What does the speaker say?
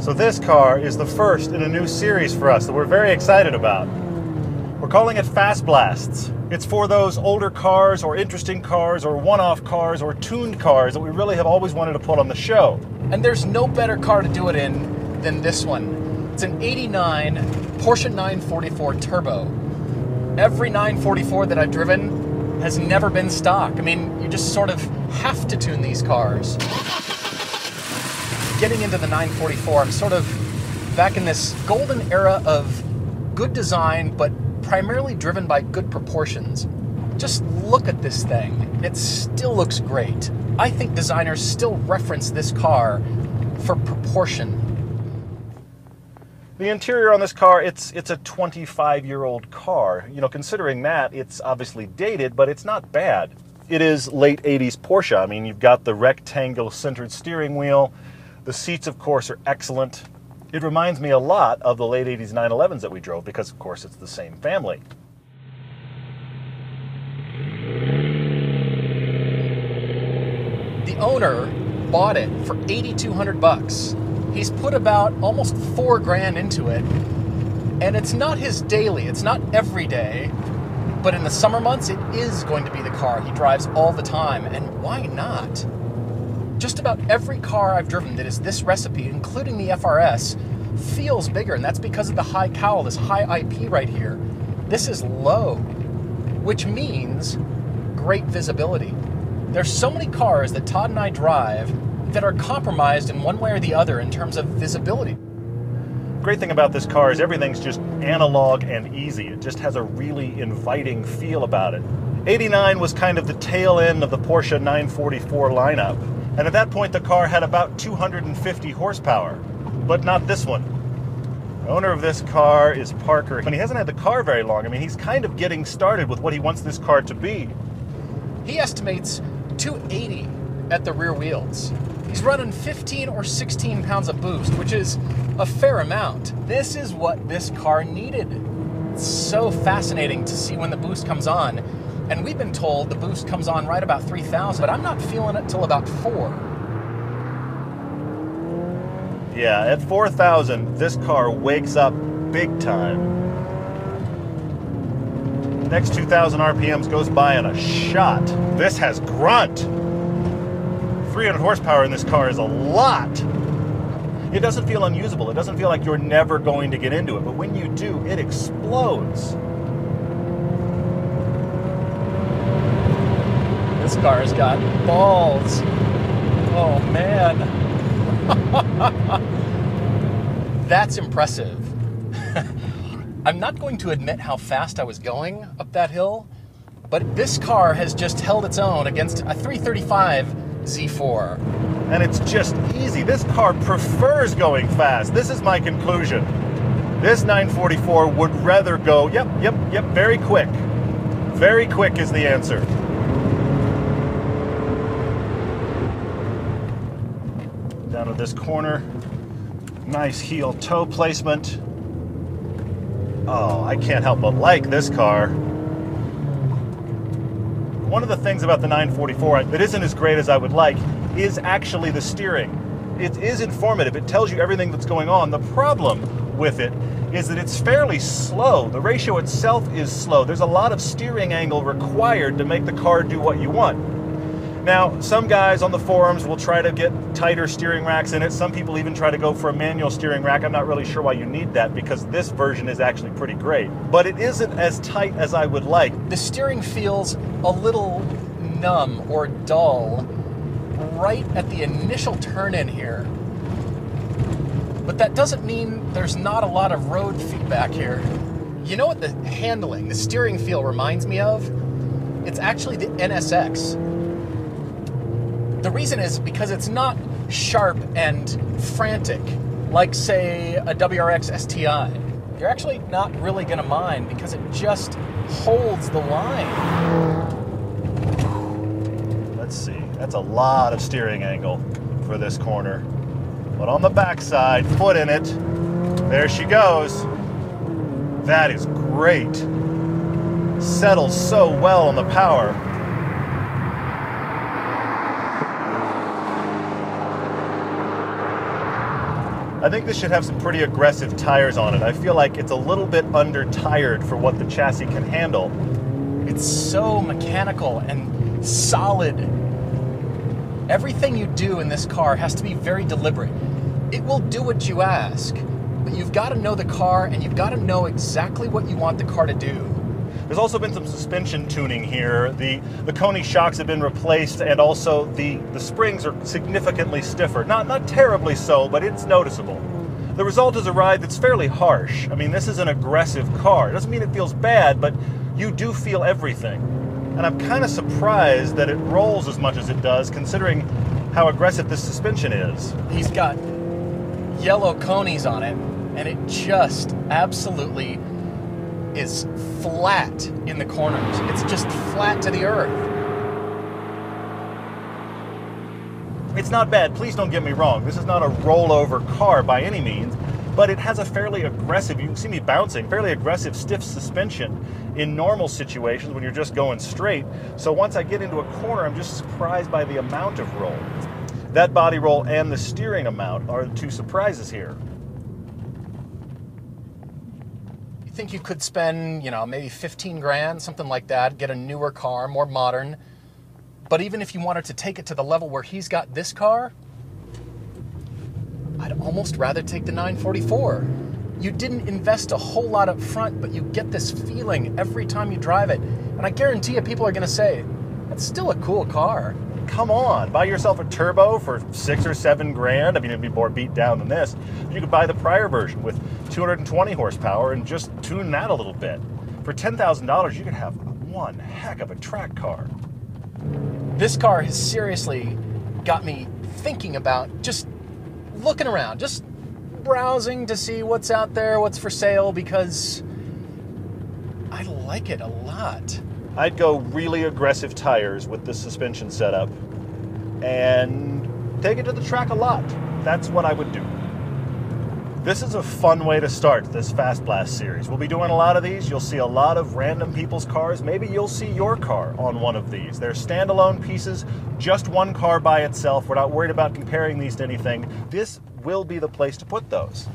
So this car is the first in a new series for us that we're very excited about. We're calling it Fast Blasts. It's for those older cars or interesting cars or one-off cars or tuned cars that we really have always wanted to put on the show. And there's no better car to do it in than this one. It's an 89 Porsche 944 Turbo. Every 944 that I've driven has never been stock. I mean, you just sort of have to tune these cars. Getting into the 944, I'm sort of back in this golden era of good design, but primarily driven by good proportions. Just look at this thing. It still looks great. I think designers still reference this car for proportion. The interior on this car, it's a 25-year-old car. You know, considering that, it's obviously dated, but it's not bad. It is late 80s Porsche. I mean, you've got the rectangle-centered steering wheel. The seats, of course, are excellent. It reminds me a lot of the late 80s 911s that we drove because, of course, it's the same family. The owner bought it for $8,200. He's put about almost $4,000 into it, and it's not his daily, it's not every day, but in the summer months, it is going to be the car he drives all the time, and why not? Just about every car I've driven that is this recipe, including the FRS, feels bigger, and that's because of the high cowl, this high IP right here. This is low, which means great visibility. There's so many cars that Todd and I drive that are compromised in one way or the other in terms of visibility. Great thing about this car is everything's just analog and easy. It just has a really inviting feel about it. 89 was kind of the tail end of the Porsche 944 lineup. And at that point, the car had about 250 horsepower, but not this one. The owner of this car is Parker, and he hasn't had the car very long. I mean, he's kind of getting started with what he wants this car to be. He estimates 280 at the rear wheels. He's running 15 or 16 pounds of boost, which is a fair amount. This is what this car needed. It's so fascinating to see when the boost comes on. And we've been told the boost comes on right about 3,000, but I'm not feeling it till about 4. Yeah, at 4,000, this car wakes up big time. Next 2,000 RPMs goes by in a shot. This has grunt. 300 horsepower in this car is a lot. It doesn't feel unusable. It doesn't feel like you're never going to get into it, but when you do, it explodes. This car's got balls. Oh, man. That's impressive. I'm not going to admit how fast I was going up that hill, but this car has just held its own against a 335 Z4. And it's just easy. This car prefers going fast. This is my conclusion. This 944 would rather go, yep, very quick. Very quick is the answer. Down to this corner. Nice heel toe placement. Oh, I can't help but like this car. One of the things about the 944 that isn't as great as I would like is actually the steering. It is informative. It tells you everything that's going on. The problem with it is that it's fairly slow. The ratio itself is slow. There's a lot of steering angle required to make the car do what you want. Now, some guys on the forums will try to get tighter steering racks in it. Some people even try to go for a manual steering rack. I'm not really sure why you need that because this version is actually pretty great. But it isn't as tight as I would like. The steering feels a little numb or dull right at the initial turn in here. But that doesn't mean there's not a lot of road feedback here. You know what the handling, the steering feel reminds me of? It's actually the NSX. The reason is because it's not sharp and frantic like, say, a WRX STI. You're actually not really going to mind because it just holds the line. Let's see. That's a lot of steering angle for this corner. But on the backside, foot in it. There she goes. That is great. Settles so well on the power. I think this should have some pretty aggressive tires on it. I feel like it's a little bit under-tired for what the chassis can handle. It's so mechanical and solid. Everything you do in this car has to be very deliberate. It will do what you ask, but you've got to know the car and you've got to know exactly what you want the car to do. There's also been some suspension tuning here. The Koni shocks have been replaced, and also the springs are significantly stiffer. Not terribly so, but it's noticeable. The result is a ride that's fairly harsh. I mean, this is an aggressive car. It doesn't mean it feels bad, but you do feel everything. And I'm kind of surprised that it rolls as much as it does, considering how aggressive this suspension is. He's got yellow Konis on it, and it just absolutely is flat in the corners. It's just flat to the earth. It's not bad, please don't get me wrong. This is not a rollover car by any means, but it has a fairly aggressive, you can see me bouncing, fairly aggressive stiff suspension in normal situations when you're just going straight. So once I get into a corner, I'm just surprised by the amount of roll. That body roll and the steering amount are the two surprises here. You think you could spend, maybe 15 grand, something like that, get a newer car, more modern. But even if you wanted to take it to the level where he's got this car, I'd almost rather take the 944. You didn't invest a whole lot up front, but you get this feeling every time you drive it. And I guarantee you people are going to say, that's still a cool car. Come on, buy yourself a turbo for 6 or 7 grand. I mean, it'd be more beat down than this. You could buy the prior version with 220 horsepower and just tune that a little bit. For $10,000, you could have one heck of a track car. This car has seriously got me thinking about just looking around, just browsing to see what's out there, what's for sale, because I like it a lot. I'd go really aggressive tires with this suspension setup and take it to the track a lot. That's what I would do. This is a fun way to start this Fast Blast series. We'll be doing a lot of these. You'll see a lot of random people's cars. Maybe you'll see your car on one of these. They're standalone pieces, just one car by itself. We're not worried about comparing these to anything. This will be the place to put those.